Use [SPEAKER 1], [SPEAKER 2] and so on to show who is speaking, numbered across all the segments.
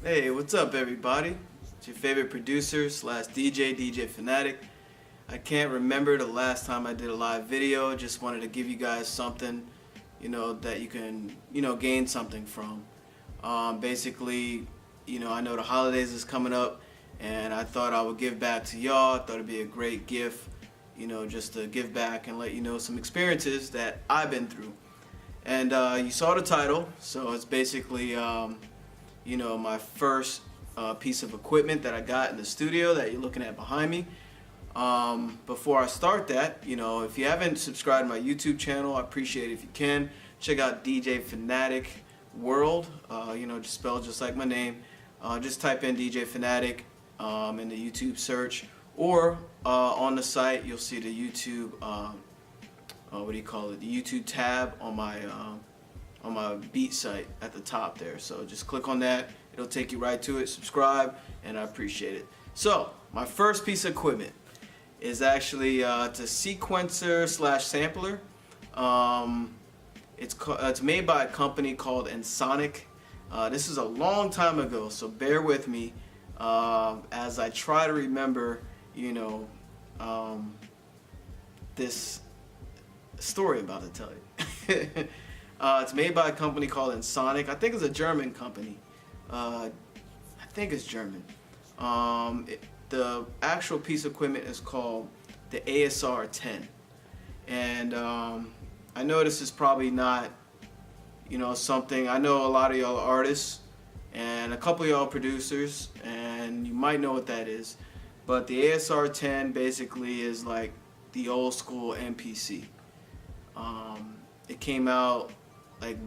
[SPEAKER 1] Hey, what's up everybody? It's your favorite producer slash DJ, DJ Phanatic. I can't remember the last time I did a live video. Just wanted to give you guys something, that you can, gain something from. Basically, I know the holidays is coming up and I thought I would give back to y'all. I thought it'd be a great gift, just to give back and let you know some experiences that I've been through. And you saw the title, so it's basically my first piece of equipment that I got in the studio that you're looking at behind me. Before I start that, if you haven't subscribed to my YouTube channel, I appreciate it if you can. Check out DJ Phanatic World, just spelled just like my name. Just type in DJ Phanatic in the YouTube search, or on the site you'll see the YouTube, the YouTube tab on my beat site at the top there. So just click on that, it'll take you right to it. Subscribe, and I appreciate it. So my first piece of equipment is actually it's a sequencer slash sampler. It's made by a company called Phanatic. This is a long time ago, so bear with me as I try to remember this story I'm about to tell you. It's made by a company called Phanatic. I think it's a German company. I think it's German. The actual piece of equipment is called the ASR 10. And I know this is probably not, something. I know a lot of y'all are artists and a couple of y'all producers, and you might know what that is. But the ASR 10 basically is like the old school MPC. It came out like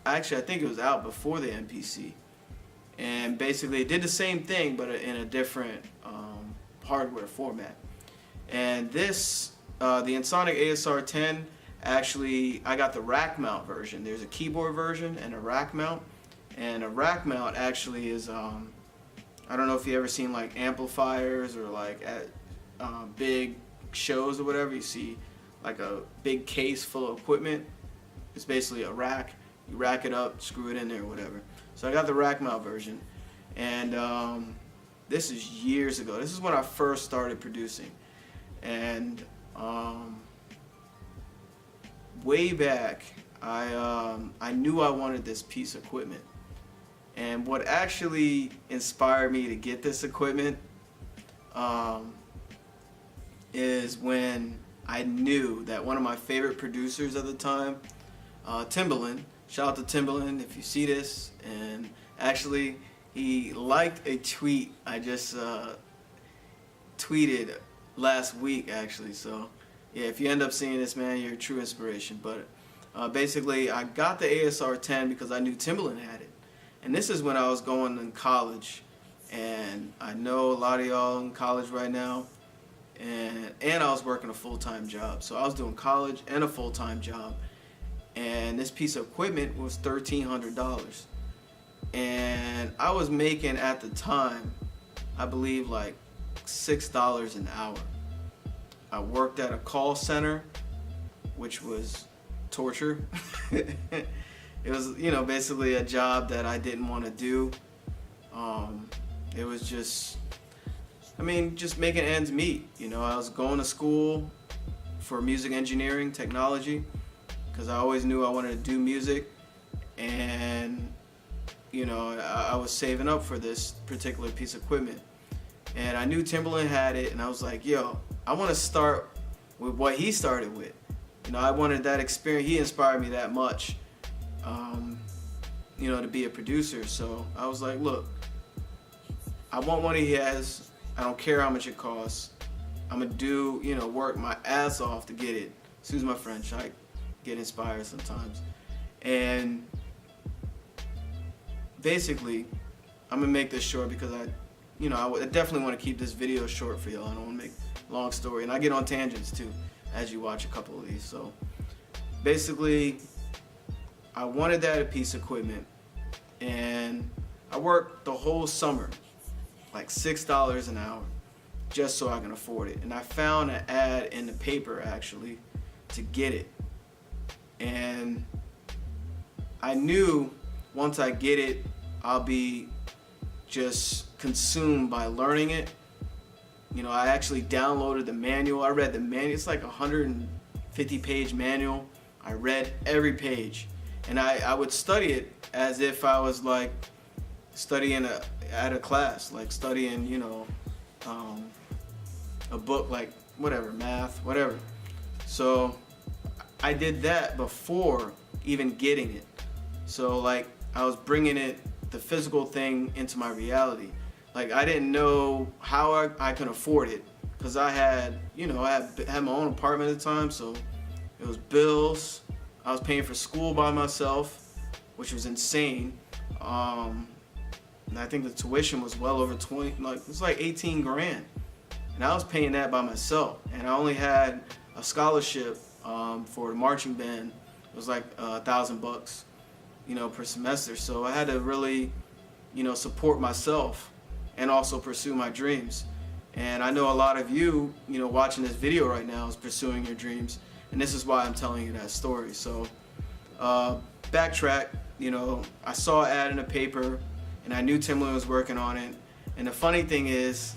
[SPEAKER 1] actually I think it was out before the MPC, and basically it did the same thing but in a different hardware format. And this the Phanatic ASR 10, actually I got the rack mount version. There's a keyboard version and a rack mount, and a rack mount actually is I don't know if you ever seen like amplifiers or like at big shows or whatever, you see like a big case full of equipment. It's basically a rack. You rack it up, screw it in there or whatever. So I got the rack mount version, and this is years ago. This is when I first started producing, and way back I knew I wanted this piece of equipment. And what actually inspired me to get this equipment is when I knew that one of my favorite producers at the time, Timbaland, shout out to Timbaland if you see this, and actually he liked a tweet I just tweeted last week actually. So yeah, if you end up seeing this, man, you're a true inspiration. But basically I got the ASR 10 because I knew Timbaland had it. And this is when I was going in college, and I know a lot of y'all in college right now, and I was working a full-time job. So I was doing college and a full-time job, and this piece of equipment was $1,300, and I was making at the time, I believe, like $6 an hour. I worked at a call center, which was torture. It was, basically a job that I didn't want to do. It was just making ends meet. I was going to school for music engineering technology because I always knew I wanted to do music, and I was saving up for this particular piece of equipment, and I knew Timbaland had it, and I was like, yo, I want to start with what he started with. I wanted that experience. He inspired me that much, to be a producer. So I was like, look, I want what he has. I don't care how much it costs. I'm gonna do, work my ass off to get it. Excuse my French, I get inspired sometimes. And basically, I'm gonna make this short because I definitely want to keep this video short for y'all. I don't want to make a long story, and I get on tangents too as you watch a couple of these. So basically, I wanted that piece of equipment, and I worked the whole summer, like $6 an hour, just so I can afford it. And I found an ad in the paper actually to get it, and I knew once I get it, I'll be just consumed by learning it. You know, I actually downloaded the manual. I read the manual. It's like a 150-page manual. I read every page, and I would study it as if I was like studying at a class, like studying, you know, a book, like whatever, math, whatever. So I did that before even getting it. So like I was bringing it, the physical thing, into my reality. Like I didn't know how I could afford it, because I had, you know, I had my own apartment at the time, so it was bills. I was paying for school by myself, which was insane. And I think the tuition was well over 20, like it was like 18 grand. And I was paying that by myself. And I only had a scholarship for the marching band. It was like $1,000, you know, per semester. So I had to really, you know, support myself and also pursue my dreams. And I know a lot of you, you know, watching this video right now is pursuing your dreams. And this is why I'm telling you that story. So backtrack, you know, I saw an ad in the paper and I knew Timbaland was working on it. And the funny thing is,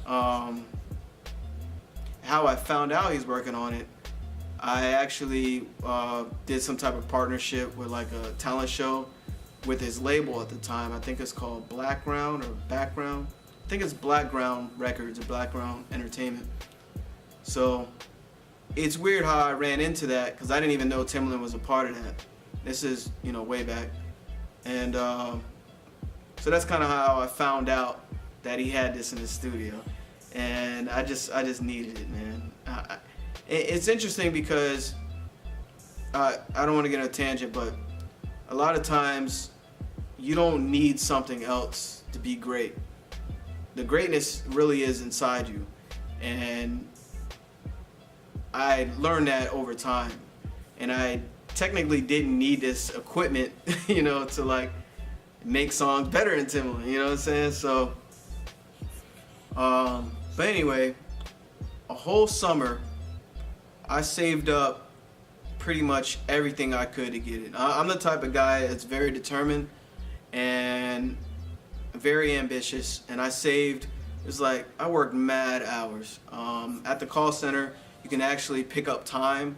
[SPEAKER 1] how I found out he's working on it, I actually did some type of partnership with like a talent show with his label at the time. I think it's called Blackground or Background. I think it's Blackground Records or Blackground Entertainment. So it's weird how I ran into that, because I didn't even know Timbaland was a part of that. This is, you know, way back. And so that's kind of how I found out that he had this in his studio. And I just needed it, man. It's interesting because I don't want to get on a tangent, but a lot of times you don't need something else to be great. The greatness really is inside you. And I learned that over time. And I technically didn't need this equipment, you know, to like make songs better than Timbaland, you know what I'm saying? So, but anyway, a whole summer, I saved up pretty much everything I could to get it. I'm the type of guy that's very determined and very ambitious, and I saved, it's like, I worked mad hours. At the call center, you can actually pick up time.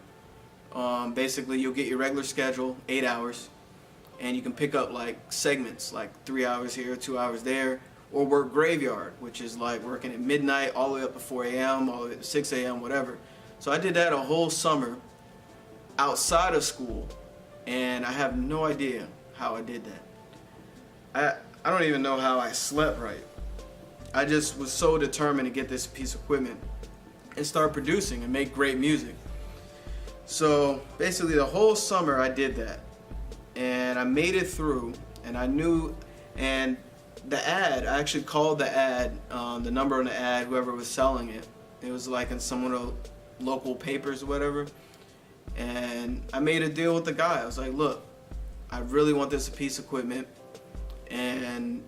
[SPEAKER 1] Basically, you'll get your regular schedule, 8 hours, and you can pick up like segments, like 3 hours here, 2 hours there, or work graveyard, which is like working at midnight all the way up to 4 a.m., all the way up to 6 a.m., whatever. So I did that a whole summer outside of school, and I have no idea how I did that. I don't even know how I slept right. I just was so determined to get this piece of equipment and start producing and make great music. So basically the whole summer I did that, and I made it through, and I knew, and the ad, I actually called the ad, the number on the ad, whoever was selling it. It was like in some of the local papers or whatever. And I made a deal with the guy. I was like, look, I really want this piece of equipment, and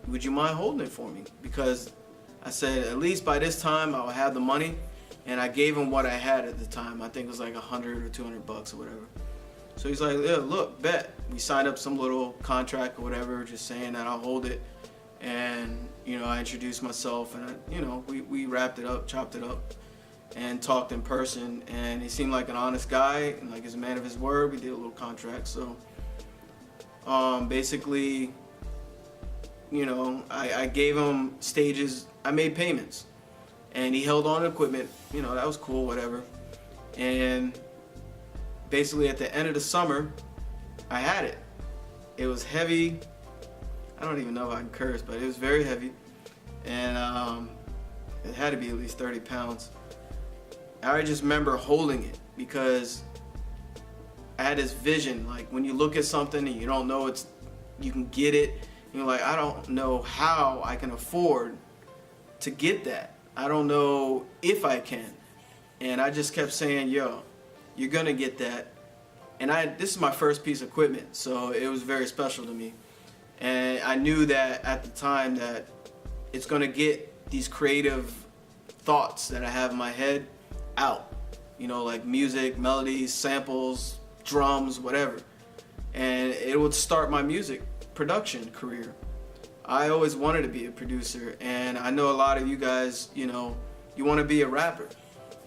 [SPEAKER 1] would you mind holding it for me? Because I said, at least by this time I'll have the money. And I gave him what I had at the time. I think it was like $100 or $200 or whatever. So he's like, yeah, look, bet. We signed up some little contract or whatever, just saying that I'll hold it. And, you know, I introduced myself, and, we wrapped it up, chopped it up, and talked in person. And he seemed like an honest guy, and like he's a man of his word. We did a little contract. So basically, you know, I gave him stages. I made payments. And he held on to equipment, you know, that was cool, whatever. And basically at the end of the summer, I had it. It was heavy. I don't even know if I can curse, but it was very heavy. And it had to be at least 30 pounds. I just remember holding it because I had this vision, like when you look at something and you don't know you can get it, you're like, I don't know how I can afford to get that. I don't know if I can. And I just kept saying, yo, you're gonna get that. And this is my first piece of equipment, so it was very special to me. And I knew that at the time that it's gonna get these creative thoughts that I have in my head out. You know, like music, melodies, samples, drums, whatever. And it would start my music production career. I always wanted to be a producer, and I know a lot of you guys, you know, you want to be a rapper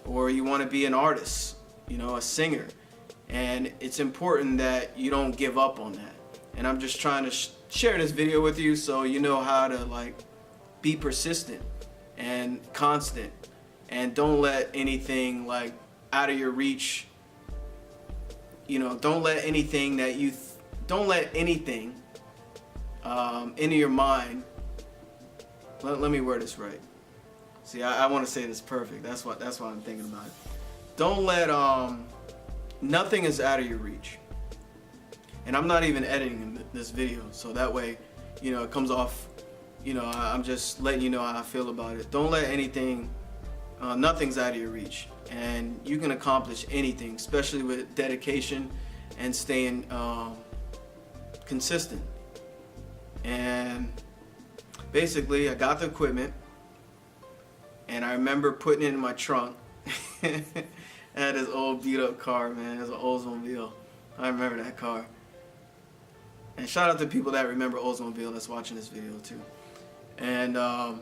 [SPEAKER 1] or you want to be an artist, you know, a singer. And it's important that you don't give up on that. And I'm just trying to share this video with you so you know how to like be persistent and constant, and don't let anything like out of your reach, you know, don't let anything that you don't let anything into your mind. Let me word this right. See, I want to say this perfect. That's what I'm thinking about. Don't let nothing is out of your reach. And I'm not even editing this video, so that way, you know, it comes off, you know, I'm just letting you know how I feel about it. Don't let anything, nothing's out of your reach, and you can accomplish anything, especially with dedication and staying consistent. And basically, I got the equipment, and I remember putting it in my trunk. I had this old beat up car, man. It was an Oldsmobile. I remember that car. And shout out to people that remember Oldsmobile that's watching this video too. And I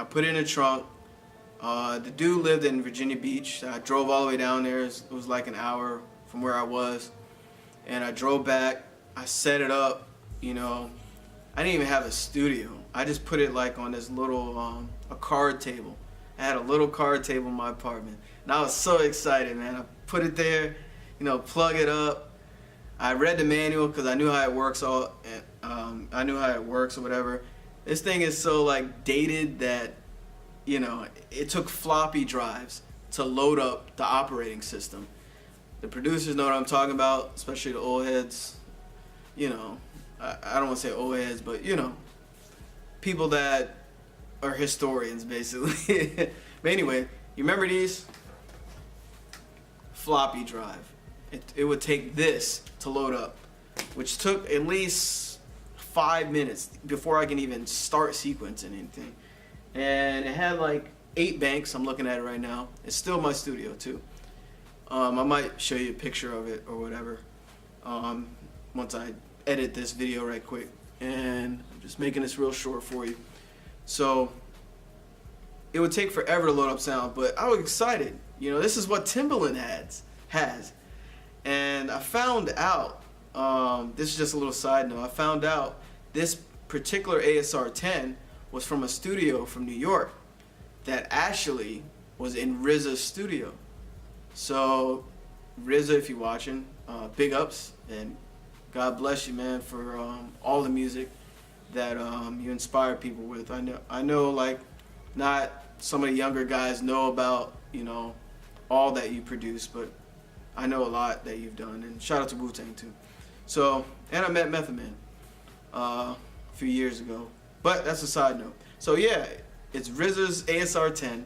[SPEAKER 1] put it in the trunk. The dude lived in Virginia Beach. I drove all the way down there. It was like an hour from where I was. And I drove back. I set it up, you know. I didn't even have a studio. I just put it like on this little, a card table. I had a little card table in my apartment. And I was so excited, man. I put it there, you know, plug it up. I read the manual because I knew how it works I knew how it works or whatever. This thing is so like dated that, you know, it took floppy drives to load up the operating system. The producers know what I'm talking about, especially the old heads. You know, I don't want to say old heads, but you know, people that are historians basically. But anyway, you remember these? Floppy drive. It would take this to load up, which took at least 5 minutes before I can even start sequencing anything. And it had like 8 banks. I'm looking at it right now. It's still my studio too. I might show you a picture of it or whatever once I edit this video right quick. And I'm just making this real short for you. So it would take forever to load up sound, but I was excited. You know, this is what Timbaland has. And I found out, this is just a little side note, I found out this particular ASR 10 was from a studio from New York that actually was in RZA's studio. So RZA, if you're watching, big ups, and God bless you, man, for all the music that you inspire people with. I know like not some of the younger guys know about, you know, all that you produce, but I know a lot that you've done, and shout out to Wu-Tang too. So, and I met Method Man a few years ago, but that's a side note. So yeah, it's RZA's ASR 10,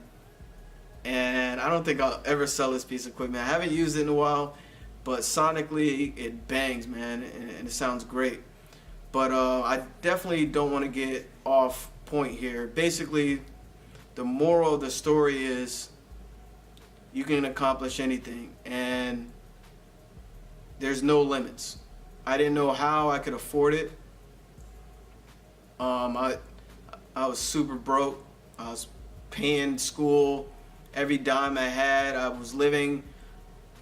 [SPEAKER 1] and I don't think I'll ever sell this piece of equipment. I haven't used it in a while, but sonically it bangs, man, and it sounds great. But I definitely don't want to get off point here. Basically, the moral of the story is you can accomplish anything, and there's no limits. I didn't know how I could afford it. I was super broke. I was paying school every dime I had. I was living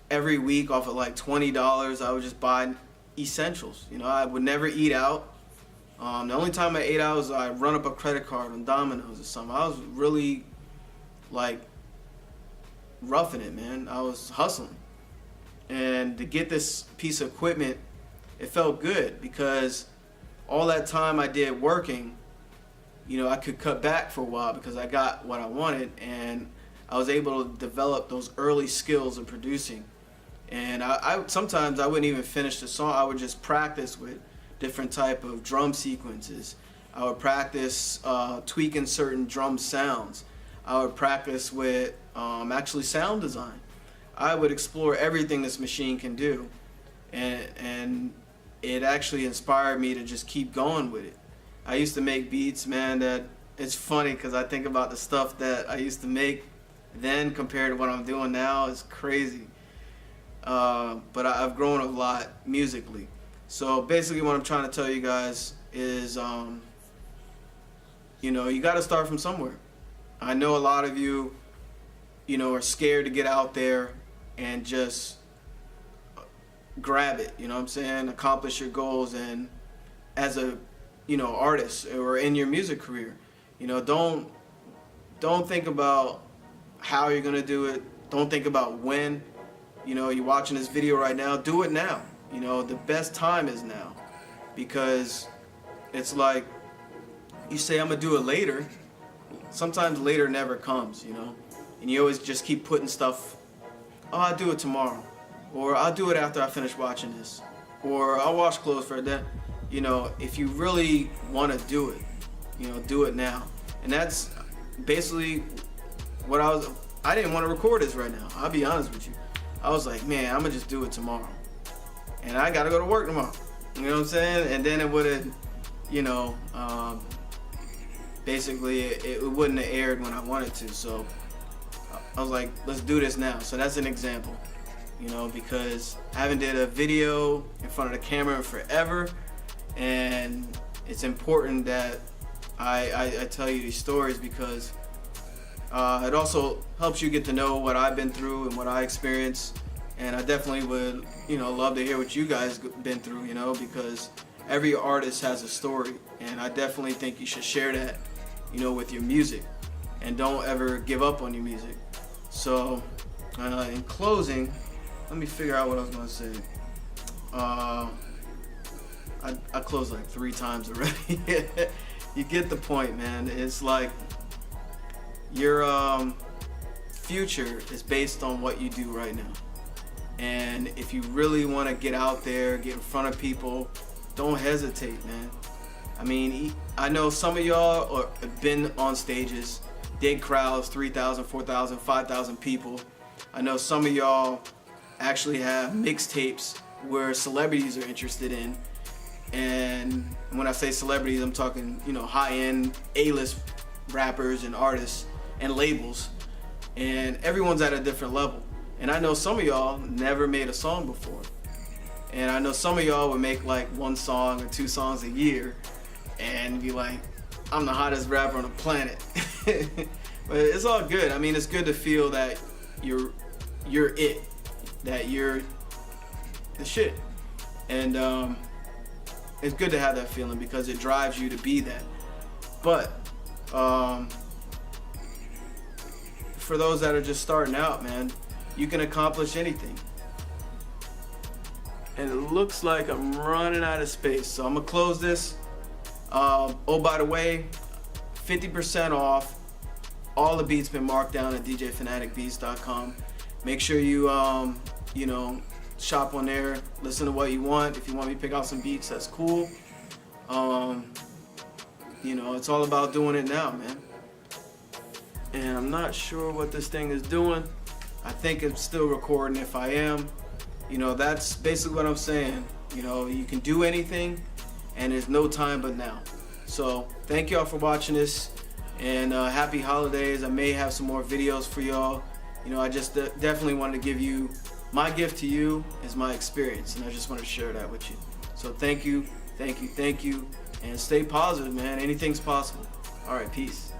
[SPEAKER 1] every week off of like $20. I would just buy essentials. You know, I would never eat out. The only time I ate out was I run up a credit card on Domino's or something. I was really like roughing it, man. I was hustling. And to get this piece of equipment, it felt good because all that time I did working, you know, I could cut back for a while because I got what I wanted, and I was able to develop those early skills in producing. And I sometimes I wouldn't even finish the song. I would just practice with different type of drum sequences. I would practice tweaking certain drum sounds. I would practice with actually sound design. I would explore everything this machine can do, and it actually inspired me to just keep going with it. I used to make beats, man, that it's funny because I think about the stuff that I used to make then compared to what I'm doing now. It's crazy. But I've grown a lot musically. So basically what I'm trying to tell you guys is, you know, you got to start from somewhere. I know a lot of you, you know, are scared to get out there and just grab it, you know what I'm saying? Accomplish your goals, and as a, you know, artist or in your music career, you know, don't think about how you're gonna do it. Don't think about when. You know, you're watching this video right now, do it now. You know, the best time is now, because it's like you say, I'm gonna do it later. Sometimes later never comes, you know, and you always just keep putting stuff, oh, I'll do it tomorrow, or I'll do it after I finish watching this, or I'll wash clothes for that. You know, if you really want to do it, you know, do it now. And that's basically what I didn't want to record this right now. I'll be honest with you. I was like, man, I'm gonna just do it tomorrow, and I gotta go to work tomorrow. You know what I'm saying? And then it would have, you know, basically it wouldn't have aired when I wanted to. So I was like, let's do this now. So that's an example, you know, because I haven't did a video in front of the camera in forever, and it's important that I tell you these stories, because it also helps you get to know what I've been through and what I experienced. And I definitely would, you know, love to hear what you guys been through, you know, because every artist has a story, and I definitely think you should share that, you know, with your music, and don't ever give up on your music. So in closing, let me figure out what I was gonna say. I closed like 3 times already. You get the point, man. It's like your future is based on what you do right now. And if you really want to get out there, get in front of people, don't hesitate, man. I mean, I know some of y'all have been on stages, big crowds, 3,000, 4,000, 5,000 people. I know some of y'all actually have mixtapes where celebrities are interested in. And when I say celebrities, I'm talking, you know, high-end A-list rappers and artists and labels. And everyone's at a different level. And I know some of y'all never made a song before. And I know some of y'all would make like 1 song or 2 songs a year and be like, I'm the hottest rapper on the planet. But it's all good. I mean, it's good to feel that you're it, that you're the shit. And it's good to have that feeling, because it drives you to be that. But for those that are just starting out, man, you can accomplish anything. And it looks like I'm running out of space, so I'm gonna close this. Oh, by the way, 50% off. All the beats been marked down at djphanaticbeats.com. Make sure you you know, shop on there, listen to what you want. If you want me to pick out some beats, that's cool. You know, it's all about doing it now, man. And I'm not sure what this thing is doing. I think it's still recording. If I am, you know, that's basically what I'm saying. You know, you can do anything, and there's no time but now. So thank y'all for watching this, and happy holidays. I may have some more videos for y'all. You know, I just definitely wanted to give you, my gift to you is my experience, and I just want to share that with you. So thank you, and stay positive, man. Anything's possible. All right, peace.